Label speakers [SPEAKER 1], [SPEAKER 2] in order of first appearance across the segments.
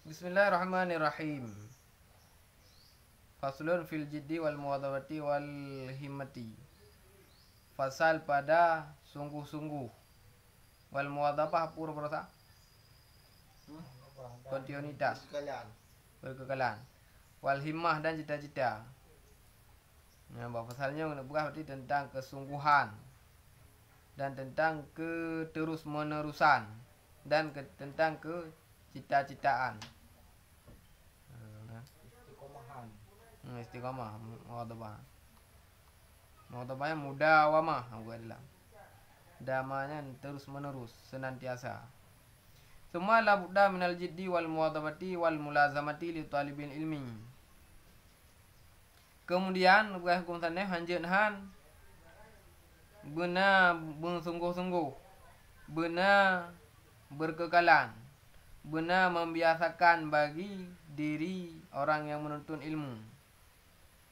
[SPEAKER 1] Bismillahirrahmanirrahim. Faslun fil jiddi wal muwadawati wal himmati. Fasal pada sungguh-sungguh. Wal muwadabah pura berasa kontinuitas, berkekalan. Wal himmah dan cita-cita. Nah, pasalnya berarti tentang kesungguhan dan tentang keterus-menerusan dan tentang cita-citaan. Istiqomah, muwadabah. Muwadabahnya mudawamah gua adalah. Damanya terus menerus, senantiasa. Semua la budda minal jiddi wal muwadabati wal mulazamati li talibin ilmi. Kemudian buah hukum tanah hanjeunhan beuna bersungguh-sungguh, beuna berkekalan, beuna membiasakan bagi diri orang yang menuntut ilmu.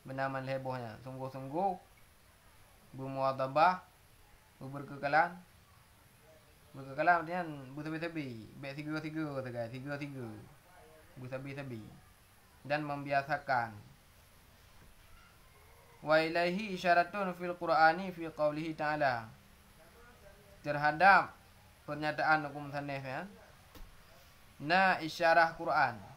[SPEAKER 1] Benaman hebohnya, sungguh-sungguh, bermuwadabah, berkekalan. Berkekalan artinya bersabi-sabi, baik tiga-tiga, tiga-tiga, bersabi-sabi, dan membiasakan. Wa ilaihi isyaratun fil Qur'ani fi qaulihi ta'ala. Terhadap pernyataan hukum sanif ya. Na isyarah Quran.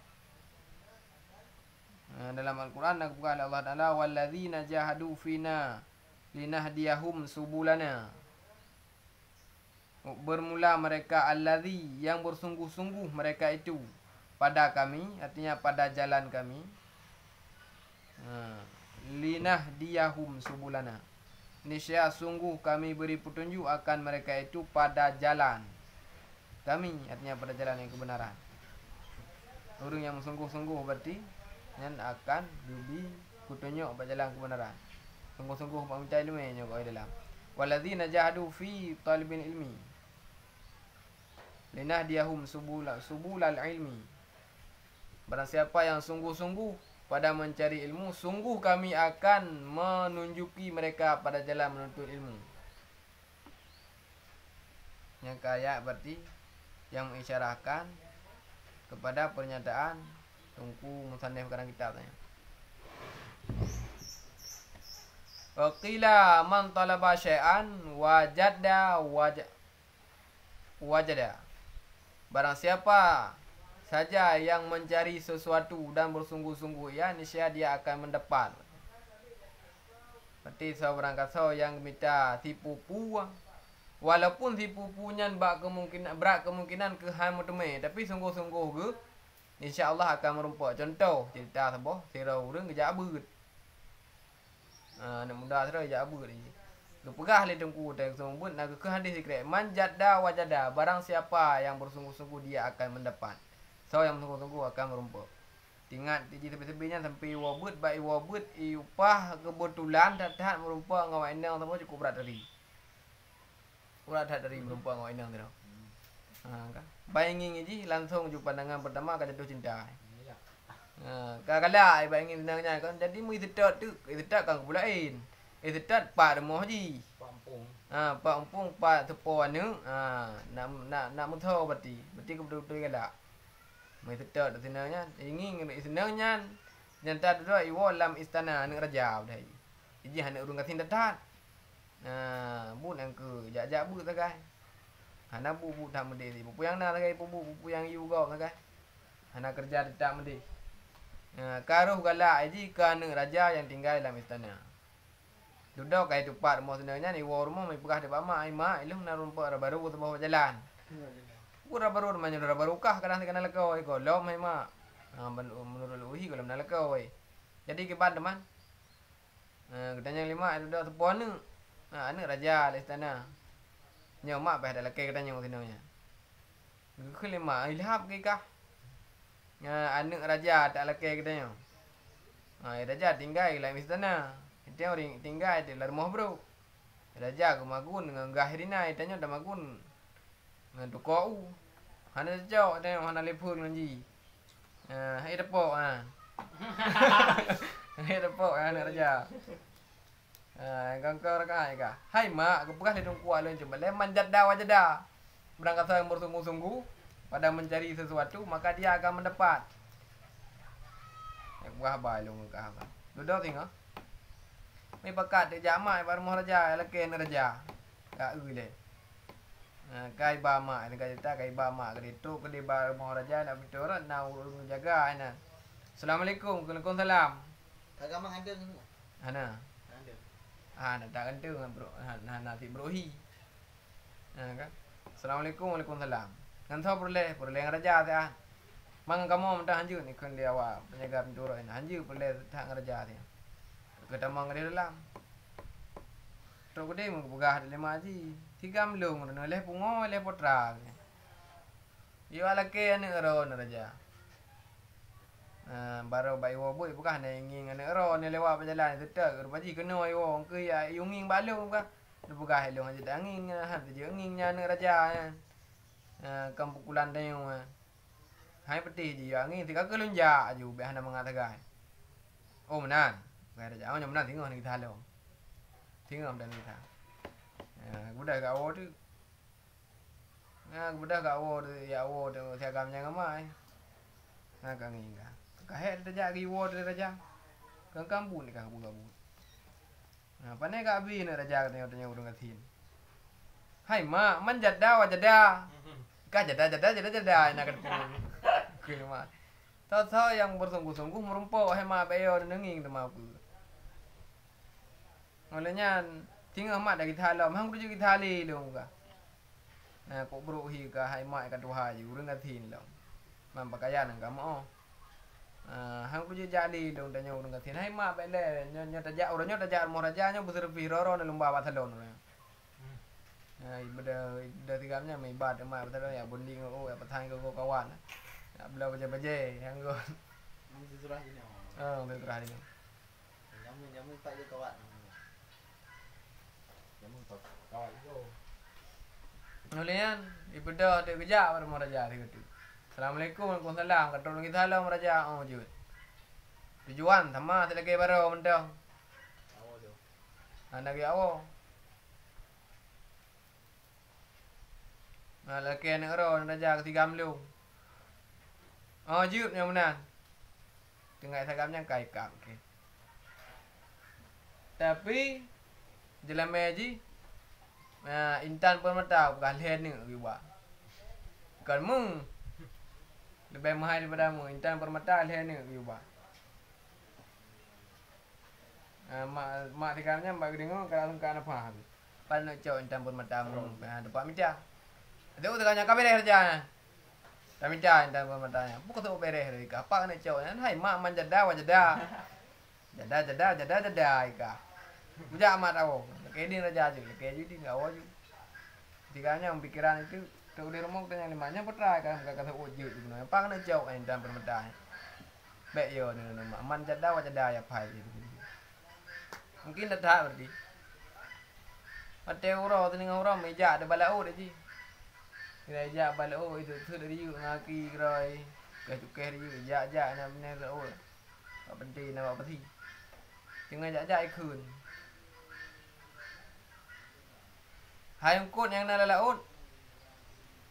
[SPEAKER 1] Dalam Al-Quran oleh Allah Ta'ala walladzina jahadu fina linahdiyahum subulana. Bermula mereka allazi yang bersungguh-sungguh mereka itu pada kami, artinya pada jalan kami. Linahdiyahum subulana. Niscaya sungguh kami beri petunjuk akan mereka itu pada jalan kami, artinya pada jalan yang kebenaran. Orang yang sungguh-sungguh berarti yang akan diberi petunjuk pada jalan kebenaran. Sungguh-sungguh mencari ilmu nya kau dalam. Walladzina jahadu fi talibin ilmi. Linahdiyahum subulal ilmi. Barang siapa yang sungguh-sungguh pada mencari ilmu, sungguh kami akan menunjuki mereka pada jalan menuntut ilmu. Yang kaya berarti yang mengisyarahkan kepada pernyataan tungku musannif karang kitab tanya. Wa qila man talaba syai'an wajada. Barang siapa saja yang mencari sesuatu dan bersungguh-sungguh, ya niscaya dia akan mendapat. Berarti seorang kata yang minta tipu puang, walaupun tipu punya berat kemungkinan ke hal mutme, tapi sungguh-sungguh ke insya-Allah akan merumpak. Contoh cerita sebuah sira urang kejabut. Anak muda sira kejabut ni. Kepegah le tengku tak sembut nak ke hadis sekret man jadda wajada, barang siapa yang bersungguh-sungguh dia akan mendapat. So yang sungguh-sungguh akan merumpak. Ingat di tepi-tepinya sampai wabut baik wabut upah kebetulan tak merumpak ngawak endang semua cukup berat dari. Berat dari merumpak ngawak endang tu. Kan. Bayangin je langsung jumpa pandangan pertama akan jatuh cinta. Kalau bayangin senangnya kan jadi mu istitat tu, istitat kan pulain. Istitat pak rumah ji.
[SPEAKER 2] Pampung.
[SPEAKER 1] Pak umpung pak tepo anu. Nak muthau berarti betul-betul galak. Mu istitat senangnya ingin senangnya nyata dua iwo lam istana anak raja dah. Iji anak urang kasin datat. Bu nang ke jak-jak bu takai. Hana bu tak mede si. Pupu yang na takai pupu yang iu go takai. Hana kerja tak mede. Karuh galak iji ke anak raja yang tinggal dalam istana. Duduk kai tupat rumah sebenarnya ni war rumah mai pegah depan mak ai mak ilmu na rumpa baru tu bawa jalan. Pura baru namanya baru kah kadang kena lekau ai ko lom mai mak. Menurut uhi kalau nak lekau ai. Jadi ke bad teman. Katanya lima duduk tepon ni. Anak raja di istana. Nyo mak bah dah lekai katanya sebenarnya. Ke lima ilhap ke kah? Anak raja tak lekai katanya. Raja tinggal dalam istana. Dia orang tinggal di dalam rumah bro. Raja ke magun dengan gahirina itanya dah magun. Dengan tukau. Hana jauh tengok hana lepur nanti. Hai depok Hai depok anak raja. Kangkar kai ka. Hai mak, aku pegah hidung kuat lain cuma leman jadda wajada. Berangkat saya bersungguh-sungguh pada mencari sesuatu, maka dia akan mendapat. Buah bai long ka ba. Duduk tengok. Mai pakat de jamak bar moh raja leken raja. Ka le. Kai ba mak ni kata kai ba mak ke tu ke di bar moh raja nak betul nak jaga ana. Assalamualaikum. Waalaikumsalam.
[SPEAKER 2] Kagak mangandeng.
[SPEAKER 1] Ana.
[SPEAKER 2] Ngandeng.
[SPEAKER 1] Nak tak kenteng bro. Nanti brohi. Kan. Assalamualaikum. Waalaikumsalam. Ngan tho boleh raja ta. Mang kamu mentah anjur ni kan dia awak penjaga pintu ni. Anjur boleh tak raja dia. Kita mang di dalam. Tok gede mung bugah de lima ji. 3 melung leh pungo leh potra. Yo ala ke ane ero raja. Baru bai wo boy bukan ane nging ane ero ni lewat berjalan tetek rupaji kena yo ke ya yunging balung bukan. Bugah helong aja danging han je ngingnya ane raja. Kampung kulan dayung. Hai peti je angin tiga kelunja aju be hana mengatakan. Oh menan. Gaya raja oh menan tengok ni kita halo. Tengok dan kita. Budak kat awak tu. Budak kat awak tu ya awak tu siagam jangan mai. Kang inga. Kahet raja reward raja. Kang kampung ni kang kabut. Panai ka abi ni raja tengok urang katin. Hai mak man jada wa jada. Ka jada nak ketemu. Kena mak. Tahu yang bersungguh-sungguh merumpok hai mak bayo nenging tu mak. Olehnya tinggal mak dah kita halam, hang kerja kita halil dong ka. Kok bro hi ka hai mak ka tuha ju urang katin long. Man pakaian ka mo. Hang kerja jadi dong tanya urang katin. Hai mak bele nyo tajak urang nyo tajak mo raja nyo besar piro na lumba batalon. Beda tigamnya mai bad mak batalon ya bonding oh ya petang ko kawan. Bela baje-baje hang go.
[SPEAKER 2] Surah ini.
[SPEAKER 1] Terah ni.
[SPEAKER 2] Jamu tak je kawan. Jamu tak kawan itu.
[SPEAKER 1] Nulian ibadah de kerja bar mo raja di gitu. Assalamualaikum waalaikumsalam katong kita halam raja oh jut. Tujuan sama lagi baro mendong.
[SPEAKER 2] Awo tu.
[SPEAKER 1] Anak ya awo. Laki anak ro raja ketiga melung. Oh jut yang mana? Tengah sagamnya kai kap ke. Tapi jelam meji intan permata bukan hen ni juga. Kamu lebih mahal daripada mu intan permata hen ni juga. Mak tikamnya mak dengar kalau kan apa habis. Pan nak cakap intan permata mu dapat minta. Ada tanya kabar kerja. Tak minta intan permatanya. Bukan tu bereh ika. Apa nak cakap? Hai mak man jada wa jada. Jada ika. Buja amat tahu. Kedin raja je. Kedin enggak awak je. Tiganya pikiran itu tu di rumah tanya limanya putra kan kata ojek tu. Apa nak cakap intan permatanya? Baik yo ni mak man jada wa jada ya pai gitu. Mungkin dah tak berarti. Ada orang tu dengan orang meja ada balau dah ji. Raja balau itu tu dari you ngaki kerai. Kecukai dia ja nak benar oh. Tak penting nak apa sih. Jangan ja ikun. Hai ungkut yang nak laut.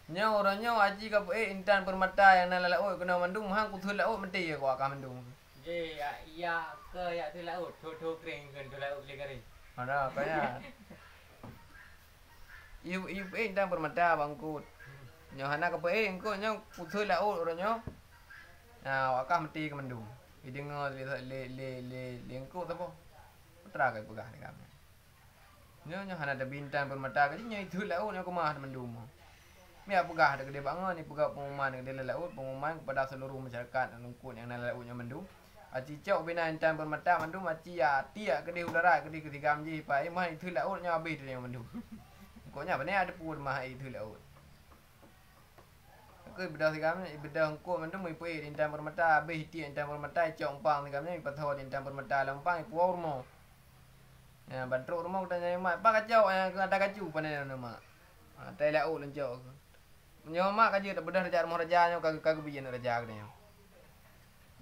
[SPEAKER 1] Nyo orangnya aji ka intan permata yang nak laut kena mandung hang ku thul laut mesti ya kau akan mandung.
[SPEAKER 3] Je ya ke ya tu laut tho kering kan tu laut boleh kering.
[SPEAKER 1] Ada kaya. Iu intan permata bangkut. Nyo hana ka engkau nyo ku thul laut orangnya. Akan mesti ke mandung. Dengar le engkau tu apa? Putra ka pegah ni kami. Nyo hana ada bintang permata ka nyo itu laut nyo kemah mandung. Mia pegah ada gede banget ni pegah pengumuman gede laut pengumuman kepada seluruh masyarakat Nungkut yang nak lautnya mendung. Aci cok bina intan permata mendung aci ya tiak gede udara gede ketiga amji pai mah itu lautnya habis tu yang mendung. Pokoknya benar ada pun mah itu laut. Aku bedah tigamnya bedah engkau mendung mai pai intan permata habis tiak intan permata cok umpang tigamnya patho intan permata lampang puau rumah. Ya bantu rumah tanya mak apa kacau yang ada kacu panen nama. Tai laut lencok. Nyoma kaji tak bedah raja rumah raja nyo kagak bijen raja ni.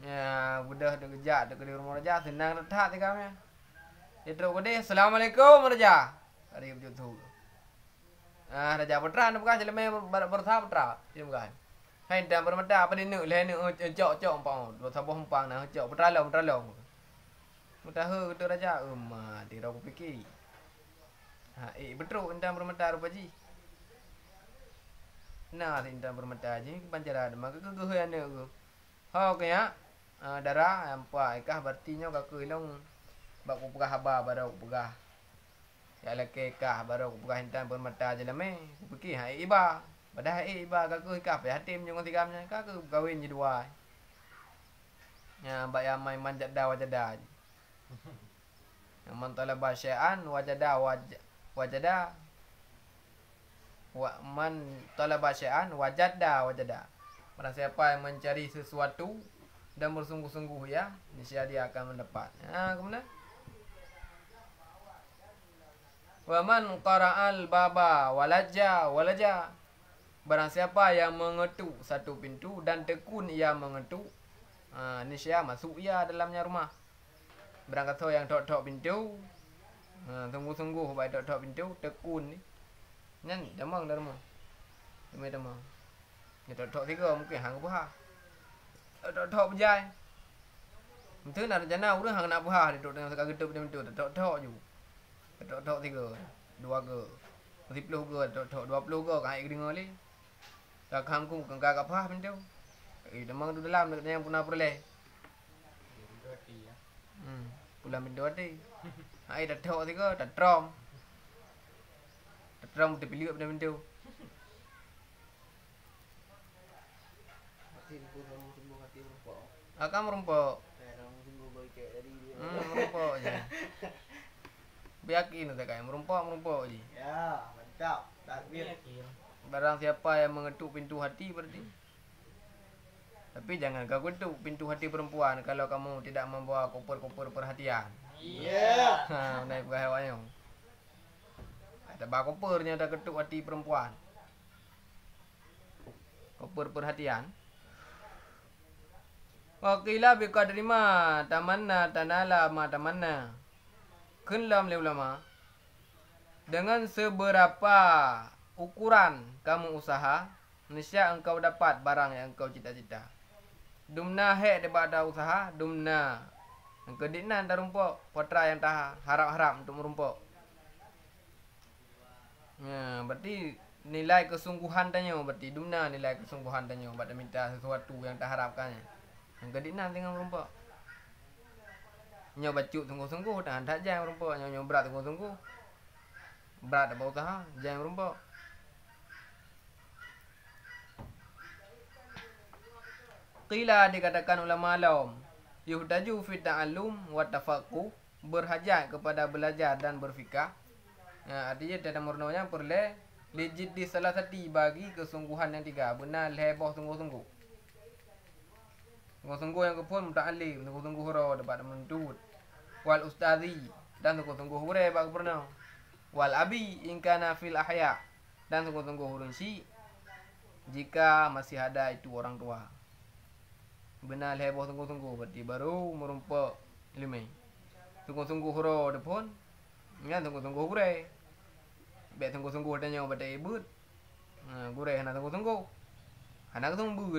[SPEAKER 1] Ya bedah de kerja de rumah raja senang retak ti kami. Itu gede assalamualaikum raja. Ari begitu. Raja putra nu bukan jeleme bertha putra. Dia bukan. Hai dan bermata apa ni le ni cok pang. Do saboh pang nah cok beralong. Mudah tu raja mati aku fikir. Ha betul endam bermata rupaji. Nah endam bermata je pancara maka kegehan dia ke. Ha kaya darah ampa ikah berarti ka keulong bak ku pegah haba baru ku pegah. Ya leke kah baru ku pegah endam bermata je lame. Ku fikir ha iba. Padahal iba ka ke ikah ya hatim jeung tigamnya ka ke kawin je dua. Ya mbak yang main manjat dah wajada. Yang mantala basyaan wajada man talaba syai'an wajada. Barang siapa yang mencari sesuatu dan bersungguh-sungguh ya, niscaya dia akan mendapat. Kemudian wa man qara'al baba walaja. Barang siapa yang mengetuk satu pintu dan tekun ia mengetuk, niscaya masuk ia dalamnya rumah. Barang kata yang tok-tok pintu, sungguh-sungguh baik tok-tok pintu, tekun ni. Nyan damang dah rumah. Damang. Ya tok-tok tiga mungkin hang buah. Tok-tok berjai. Betul nak rencana urang hang nak buah di tok dengan sekali getup pintu tok-tok je. Tok-tok tiga, dua ke. 10 ke tok-tok 20 ke kai gedeng ali. Tak hangku kang gagap buah pintu. Damang tu dalam yang punah perleh. Pulang pintu hati. Ai tok tiga tak trom. Trom terpilih pada pintu.
[SPEAKER 2] Hati sungguh hati merumpok.
[SPEAKER 1] Akan merumpok.
[SPEAKER 2] Orang sungguh berkek dari dia.
[SPEAKER 1] Merumpok je. Biakin tak kayak merumpok je.
[SPEAKER 2] Ya, mantap. Takbir.
[SPEAKER 1] Barang siapa yang mengetuk pintu hati berarti. Tapi jangan kau ketuk pintu hati perempuan kalau kamu tidak membawa koper-koper perhatian.
[SPEAKER 2] Iya.
[SPEAKER 1] Naik pegawainya. Ada bak kopernya ada ketuk hati perempuan. Koper perhatian. Waqila biqadri ma tamanna tanala ma tamanna. Kunlam le ulama. Dengan seberapa ukuran kamu usaha, niscaya engkau dapat barang yang engkau cita-cita. Dumna he daripada usaha, dumna. Engkau dinan dah rumpok, potra yang tak harap-harap untuk merumpok. Ya, berarti nilai kesungguhan tanya, berarti dumna nilai kesungguhan tanya, pada minta sesuatu yang tak harapkannya. Engkau dinan tengah merumpok. Nyo bacuk sungguh-sungguh, tak jangan merumpok, nyo berat sungguh-sungguh. Berat dapat usaha, jangan merumpok. Qila dikatakan ulama alam yuhdaju fi ta'allum wa tafaqquh, berhajat kepada belajar dan berfikah. Artinya dalam murnonya perle lijid di salah satu bagi kesungguhan yang tiga, benar leboh sungguh-sungguh. Sungguh-sungguh yang kepun muta'allim, sungguh-sungguh ro dapat mentut. Wal ustazi dan sungguh-sungguh hore bagi pernah. Wal abi in kana fil ahya, dan sungguh-sungguh hurun si jika masih ada itu orang tua. Benar heboh sungguh-sungguh berarti baru merumpok limai. Sungguh-sungguh ro depon. Nya sungguh-sungguh gure. Be sungguh-sungguh tanya pada ibut. Gure hana sungguh-sungguh. Hana sungguh.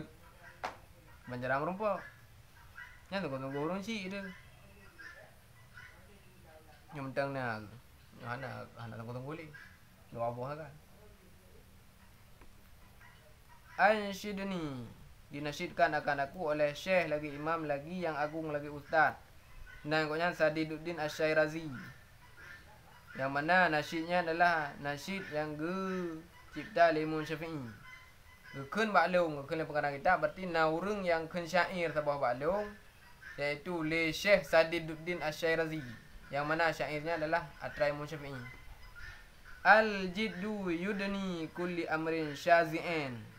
[SPEAKER 1] Banjara merumpok. Nya sungguh-sungguh urun si dia. Yang mentang na. Hana sungguh-sungguh li. Dua buah kan. Ansyidni, dinasyidkan akan aku oleh syekh lagi imam lagi yang agung lagi ustaz. Namanya Sadiduddin Asy-Syairazi. Yang mana nasyidnya adalah nasyid yang cipta Limun Syafi'i. Keun baklung, keun pengarang kitab berarti naurung yang keun syair sebuah baklung, iaitu li Syekh Sadiduddin Asy-Syairazi. Yang mana syairnya adalah Atra Limun Syafi'i. Al-jiddu yudni kulli amrin syazi'in.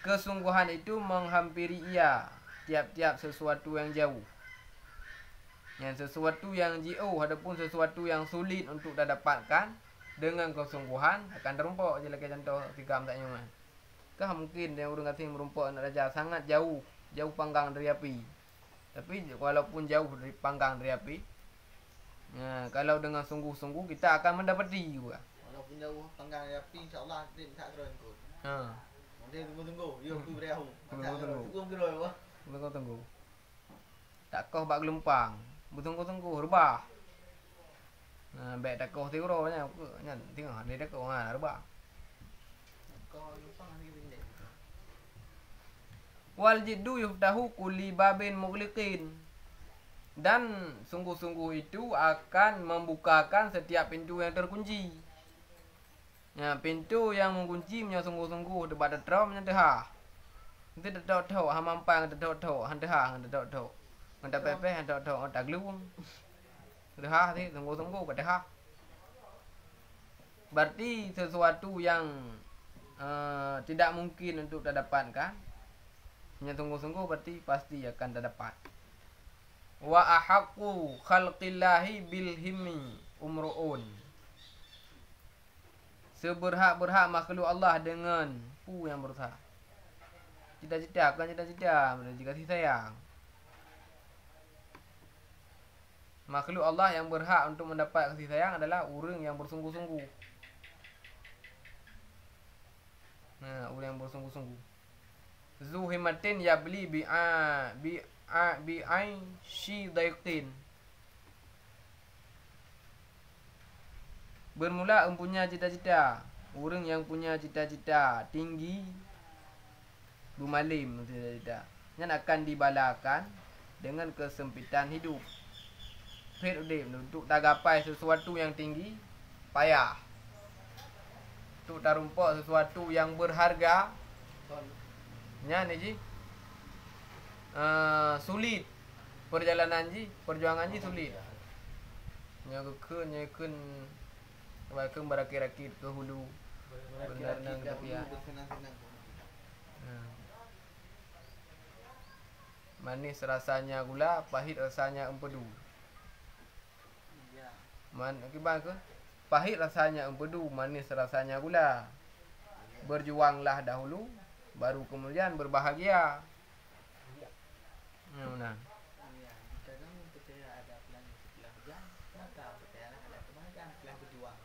[SPEAKER 1] Kesungguhan itu menghampiri ia tiap-tiap sesuatu yang jauh. Yang sesuatu yang jauh ataupun sesuatu yang sulit untuk didapatkan dengan kesungguhan akan terumpok je lagi contoh tikam tak nyuman. Kah mungkin yang urang kata merumpok nak raja sangat jauh panggang dari api. Tapi walaupun jauh dari panggang dari api, kalau dengan sungguh-sungguh kita akan mendapati juga.
[SPEAKER 2] Walaupun jauh panggang api, insya-Allah dia tak turun kot. Dia tunggu. Yo ku beriahu.
[SPEAKER 1] Tunggu.
[SPEAKER 2] Tunggu rồi apa?
[SPEAKER 1] Tunggu. Tak kau bak gelempang. Tunggu rebah. Nah, bek tak kau tiro nya tengok dia tak kau rebah.
[SPEAKER 2] Kau lupa ni benda.
[SPEAKER 1] Wal jiddu yuftahu kulli babin mughliqin. Dan sungguh-sungguh itu akan membukakan setiap pintu yang terkunci. Ya, pintu yang mengunci punya sungguh-sungguh debat drum nya dah. Nanti dah tahu hamampang dah tahu handah dah tahu. Ngada pepe dah tahu tak glung. Dah sih sungguh-sungguh ke dah. Berarti sesuatu yang tidak mungkin untuk didapatkan. Nya sungguh-sungguh berarti pasti akan dapat. Wa ahaqqu khalqillahi bil himmi umruun. Seberhak-berhak makhluk Allah dengan yang berusaha. Cita-cita bukan cita-cita, berarti kasih sayang. Makhluk Allah yang berhak untuk mendapat kasih sayang adalah orang yang bersungguh-sungguh. Nah, orang yang bersungguh-sungguh. Zuhimatin yabli bi'ain shidaiqin. Bermula mempunyai cita-cita. Orang yang punya cita-cita tinggi bumalim cita-cita. Yang akan dibalakan dengan kesempitan hidup. Hidup untuk tak gapai sesuatu yang tinggi payah. Untuk tak rumpak sesuatu yang berharga nya ni ji. Sulit. Perjalanan ji, perjuangan ji sulit. Nya keun Walaupun berakit-rakit ke hulu. Berenang ke tepian. Manis rasanya gula, pahit rasanya empedu. Akibat ke? Pahit rasanya empedu, manis rasanya gula. Berjuanglah dahulu, baru kemudian berbahagia. Nah.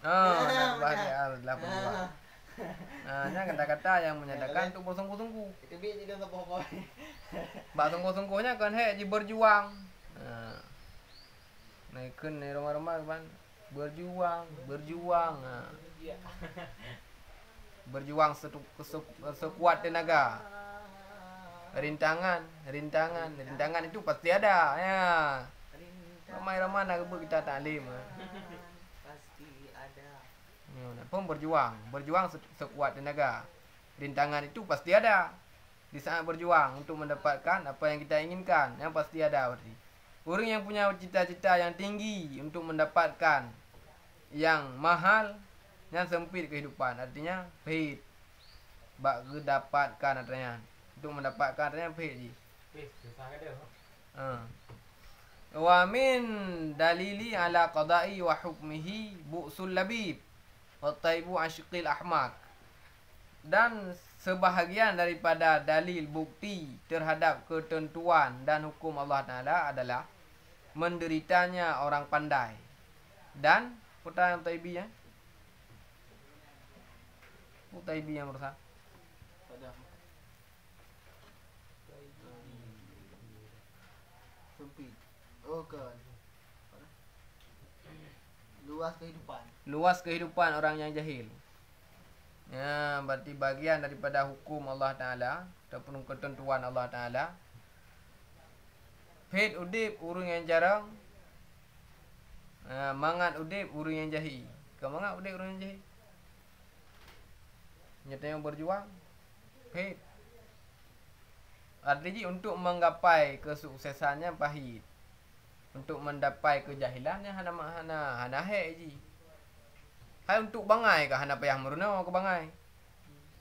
[SPEAKER 1] Nak bahagia adalah berjuang. Nah, kata-kata yang menyatakan untuk bersungguh-sungguh.
[SPEAKER 2] Itu biar jadi untuk apa?
[SPEAKER 1] Bak sungguh-sungguhnya kan je berjuang. Naikkan ni rumah-rumah kan berjuang. Berjuang sekuat tenaga. Rintangan itu pasti ada ya. Ramai-ramai nak kita taklim. Pun berjuang sekuat tenaga. Rintangan itu pasti ada. Di saat berjuang untuk mendapatkan apa yang kita inginkan, yang pasti ada berarti. Orang yang punya cita-cita yang tinggi untuk mendapatkan yang mahal, yang sempit kehidupan, artinya pahit. Bak dapatkan artinya untuk mendapatkan artinya pahit je.
[SPEAKER 3] Susah ke dia?
[SPEAKER 1] Wa min dalili ala qada'i wa hukmihi bu'sul labib wa taibu ashqil ahmak. Dan sebahagian daripada dalil bukti terhadap ketentuan dan hukum Allah Ta'ala adalah menderitanya orang pandai. Dan putra yang taibi ya. Taibi yang berusaha.
[SPEAKER 2] Sempit. Oh kan.
[SPEAKER 1] Luas kehidupan orang yang jahil. Ya, berarti bagian daripada hukum Allah Ta'ala ataupun ketentuan Allah Ta'ala. Fid udip urung yang jarang. Mangat udip urung yang jahil. Kemangat udip urung yang jahil. Nyatanya berjuang. Fid. Artinya untuk menggapai kesuksesannya pahit. Untuk mendapai kejahilannya hana hek je. Hai untuk bangai ke hana payah murno ke bangai.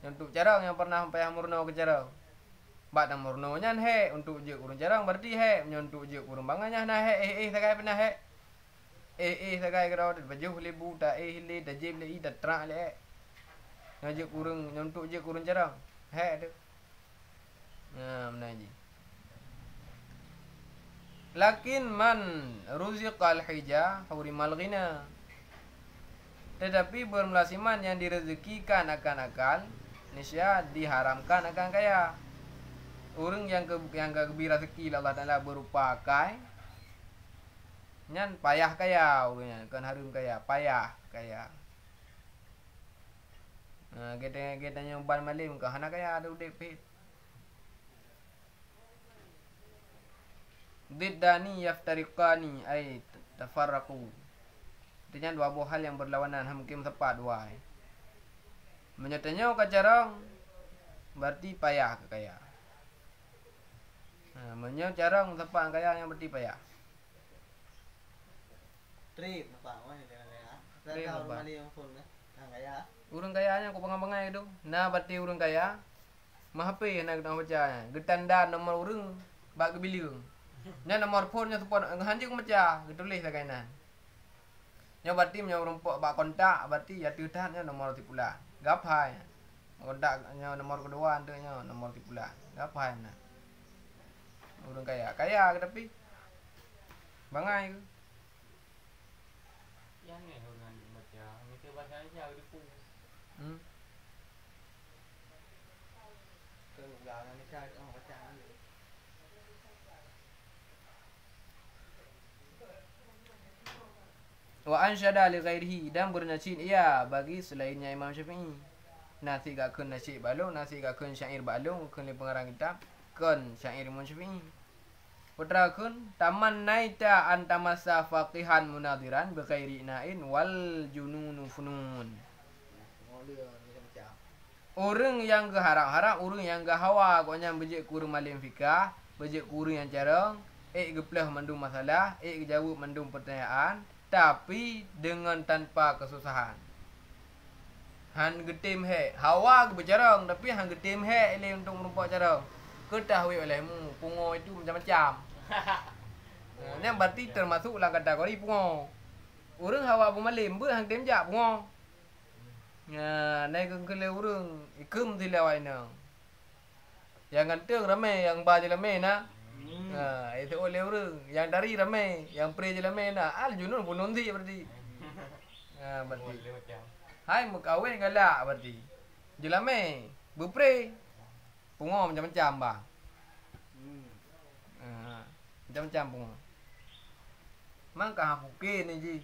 [SPEAKER 1] Untuk carang yang pernah payah murno ke carang. Bak dan murno nyan hek untuk je urang carang berarti hek untuk je urang bangai hana hek sagai pernah hek. Sagai kerau baju lebu ta le tajib le ida tra le. Ngajak urang untuk je urang carang. Hek tu. Menaji. Lakin man ruziqal hija hurimal ghina. Tetapi bermulasiman yang direzekikan akan akal, Indonesia diharamkan akan kaya. Orang yang kebiri rezeki Allah Taala berupa kai nyan payah kaya orangnya kan harum kaya payah kaya. Kita nyoban malim ke hana kaya ada udip pit. Diddani yaftariqani ay tafarraqu. Artinya dua buah hal yang berlawanan mungkin tepat dua. Menyatanya kacarang berarti payah ke kaya. Menyat carang tepat kaya yang berarti payah.
[SPEAKER 2] Trip apa wah ini kaya.
[SPEAKER 1] Trip
[SPEAKER 2] Saya tahu
[SPEAKER 1] apa?
[SPEAKER 2] mana yang pun kaya.
[SPEAKER 1] Urang kayanya ku pengang-pengang itu. Nah berarti urang kaya mah HP nak baca. Getanda nomor urang bag biliung. Nya nomor phone nya tepat hanji ku baca, getulis lah kainan. Nya berarti nya urang pok bak kontak berarti ya tutan nya nomor tipula. Gapai. Kontak nya nomor kedua tu nya nomor tipula. Gapai nah. Urang kaya tapi bangai ke.
[SPEAKER 3] Yang ni orang baca. Ini bahasa Indonesia di pun.
[SPEAKER 2] Ke belakang ni cari orang baca ni.
[SPEAKER 1] Wa ansyada li ghairihi dan bernasib ia bagi selainnya Imam Syafi'i. Nasi gakun nasib balung, nasi gakun syair balung, kun li pengarang kitab kun syair Imam Syafi'i. Putra kun taman naita antamasa faqihan munadiran bi ghairi nain wal jununu funun.
[SPEAKER 2] Mula ni macam.
[SPEAKER 1] Orang yang ke harap-harap, orang yang ke hawa koknya bejek kurang malim fikah, bejek kurang yang carang, geplah mandum masalah, jawab mandum pertanyaan, tapi dengan tanpa kesusahan. Han getim he, hawa ke bercarang, tapi han getim he ele untuk merumpak carang. Ketahui olehmu, pungo itu macam-macam. Yang berarti termasuk dalam kategori pungo. Orang hawa bumalim, ber hang temjak pungo. Naik ke urang ikum ti lawai nang. Yang ganteng ramai, yang baju ramai na. Itu oleh urang, yang dari ramai, yang pre je ramai na. Al junun pun nondi berarti. Berarti.
[SPEAKER 3] Boleh macam.
[SPEAKER 1] Hai mukawin galak berarti. Jelame, berpre. Pungo macam-macam bang. Macam-macam pungo. Mangka mungkin ni ji.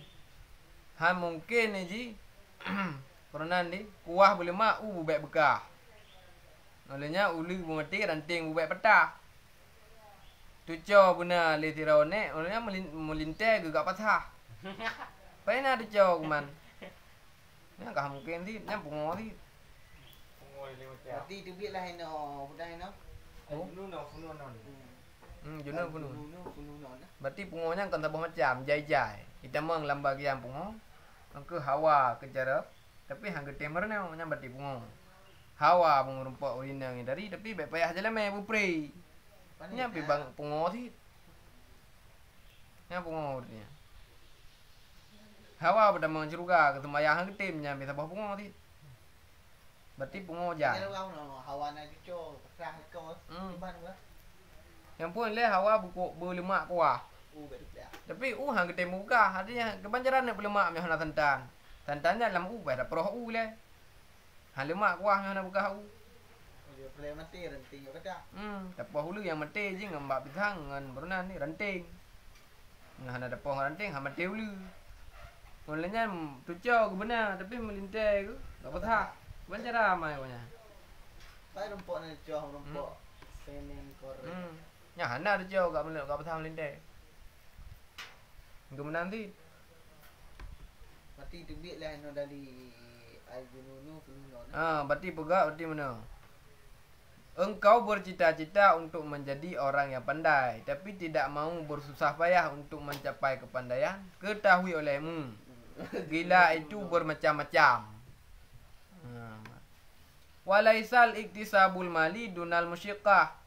[SPEAKER 1] Mungkin ni ji. Pernah ni kuah boleh mak bubek bekah. Olehnya ulu mati ranting bubek petah. Tuco guna le tirone, olehnya melintai gegak patah. Paina tuco kuman. Nya kah mungkin ti, nya pungo ti.
[SPEAKER 3] Boleh macam.
[SPEAKER 2] Berarti tu biarlah ino, budak ino.
[SPEAKER 1] Oh.
[SPEAKER 3] Funun.
[SPEAKER 1] Junun punun.
[SPEAKER 2] Funun.
[SPEAKER 1] Berarti pungonya kan tabah macam jai-jai. Kita meng lamba giam pungo. Ke hawa ke jarap. Tapi hang getemer ni nya berarti pungo. Hawa pengurumpak ulinang dari tapi baik payah jalan mai bupre. Nya pi bang pungo ti. Nya pungo dia. Hawa pada menceruga ke tempat yang getem nya pi tabah pungo ti. Berarti pungo
[SPEAKER 2] Ya.
[SPEAKER 1] ja.
[SPEAKER 2] Kalau kau hawa nak cuci, pasrah kau. Ban gua.
[SPEAKER 1] Yang pun le hawa buku berlemak kuah.
[SPEAKER 2] Betul dah.
[SPEAKER 1] Tapi hang getem muka artinya kebanjaran nak berlemak meh nak tantan. Tantannya dalam dah peroh le. Han lemak kuah meh nak buka
[SPEAKER 2] Dia play mati ranting kata.
[SPEAKER 1] Tapah hulu yang mati je ngambak pisang ngan berunan ni ranting. Ngah ada pohon ranting hang mati hulu. Mulanya tucau ke benar tapi melintai ke tak patah. Kebanjaran mai punya.
[SPEAKER 2] Pai rumput nak cuci rumput. Semen korek.
[SPEAKER 1] Nya hana tucau kat melek kat patah melintai. Kemudian nanti
[SPEAKER 2] Berarti tu biarlah ino dari al-jununu funun.
[SPEAKER 1] berarti pegak berarti mana? Engkau bercita-cita untuk menjadi orang yang pandai tapi tidak mau bersusah payah untuk mencapai kepandaian. Ketahui olehmu, gila itu bermacam-macam. Walaisal iktisabul mali dunal musyiqah.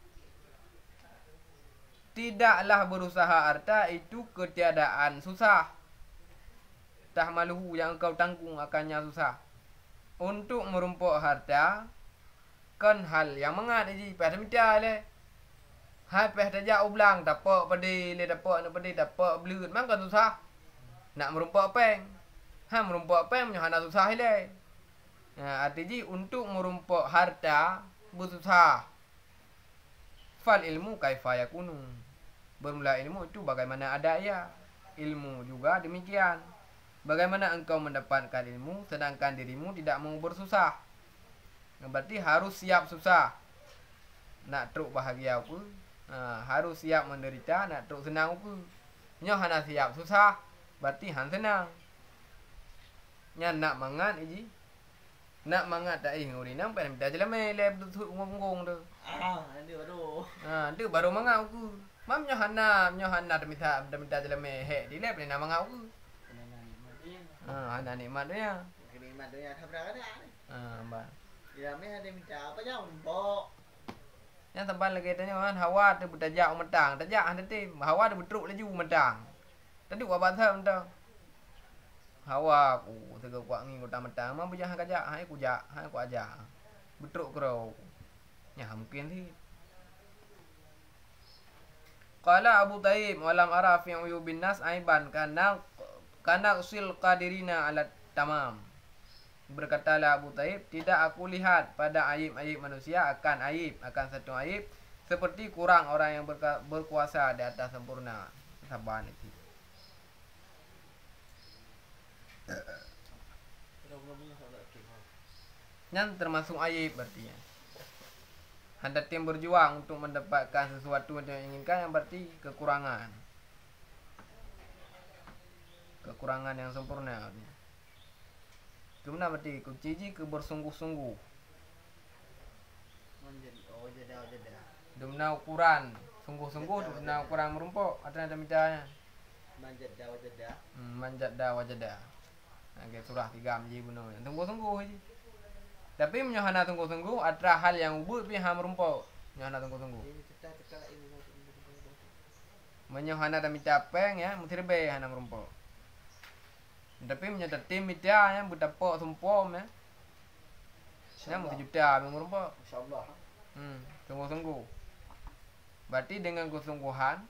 [SPEAKER 1] Tidaklah berusaha harta itu ketiadaan susah. Tahmaluhu yang engkau tanggung akannya susah. Untuk merumpuk harta kan hal yang mengat ji pada mita le. Hai peh tajak ublang dapat padi le dapat nak padi dapat belut mang kan susah. Nak merumpuk peng. Ha merumpuk peng punya hana susah le. Artinya untuk merumpok harta bersusah. Fal ilmu kaifa yakunu. Bermula ilmu itu bagaimana adanya. Ilmu juga demikian. Bagaimana engkau mendapatkan ilmu sedangkan dirimu tidak mau bersusah. Berarti harus siap susah. Nak truk bahagia pun harus siap menderita. Nak truk senang pun nyoh hana siap susah. Berarti han senang. Nya nak mangat iji. Nak mangat tak nguri nang pen minta jelame leb tu ngong tu.
[SPEAKER 2] Nanti baru.
[SPEAKER 1] Tu baru mangat aku. Mam nyoh hana minta jelame he di leb ni nak mangat aku. Hana nikmat dia.
[SPEAKER 2] Nikmat dunia tak pernah ada.
[SPEAKER 1] Ba.
[SPEAKER 2] Ya me ada minta apa jauh rompok.
[SPEAKER 1] Yang tempat lagi tanya kan hawa tu bertajak mentang. Tajak hande ti hawa tu betruk laju mentang. Tadi wa bahasa mentang. Hawa ku tega kuat ngi kota mentang. Mam bujang kajak hai ku jak, hai ku ajak. Betruk kro. Ya mungkin sih. Qala Abu Taib walam ara fi uyubin nas aiban kana usil qadirina ala tamam. Berkatalah Abu Taib, tidak aku lihat pada aib-aib manusia akan satu aib seperti kurang orang yang berkuasa di atas sempurna. Sabar itu. Yang termasuk aib berarti ya. Hendak tim berjuang untuk mendapatkan sesuatu yang diinginkan yang berarti kekurangan. Kekurangan yang sempurna. Cuma berarti kunci ke bersungguh-sungguh.
[SPEAKER 2] Jeda.
[SPEAKER 1] Dumna ukuran sungguh-sungguh dumna ukuran merumpok ada mitanya. Manjat dah wajada. Okey surah 3 menji bunuh. Sungguh-sungguh je. Tapi menyohana sungguh-sungguh ada hal yang ubud pi ha merumpok. Menyohana sungguh-sungguh. Menyohana da mitapeng ya mutirbe hana merumpok. Tapi menyata tim mitya yang betapok sumpom ya. Saya mau juta merumpok.
[SPEAKER 2] Insyaallah.
[SPEAKER 1] Sungguh-sungguh. Berarti dengan kesungguhan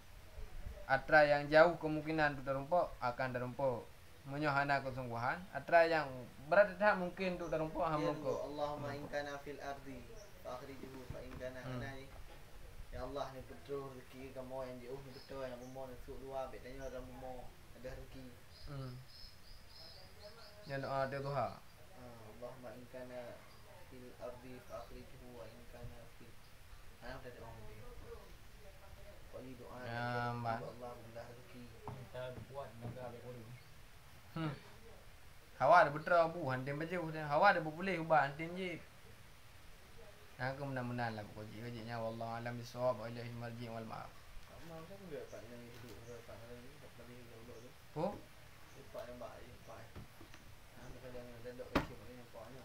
[SPEAKER 1] atra yang jauh kemungkinan untuk terumpok akan terumpok. Menyohana kesungguhan atra yang berat tidak mungkin untuk terumpok hamrumpok.
[SPEAKER 2] Allahumma in kana fil ardi fa akhrijhu fa in kana anani. Ya Allah ni betul rezeki kamu yang jauh ni betul yang umur ni suk dua bedanya orang umur ada rezeki.
[SPEAKER 1] Ya doa dia Tuhan.
[SPEAKER 2] Allahumma in kana fil ardi fa akhrijhu wa in kana fil ada doa dia. Kau doa Allah mudah rezeki.
[SPEAKER 3] Kita buat negara baru.
[SPEAKER 1] Hawa ada betul abu hantin baju dia. Hawa ada boleh ubah hantin je. Aku mudah-mudahan lah pokoknya wallahu alam bisawab wa ilaihi marji' wal ma'af.
[SPEAKER 2] Mau kan enggak Pak yang hidup Pak lagi tak boleh dulu tu.
[SPEAKER 1] Oh,
[SPEAKER 2] Pak yang baik Pak. Bukan yang dendok kecil ni Pak ni.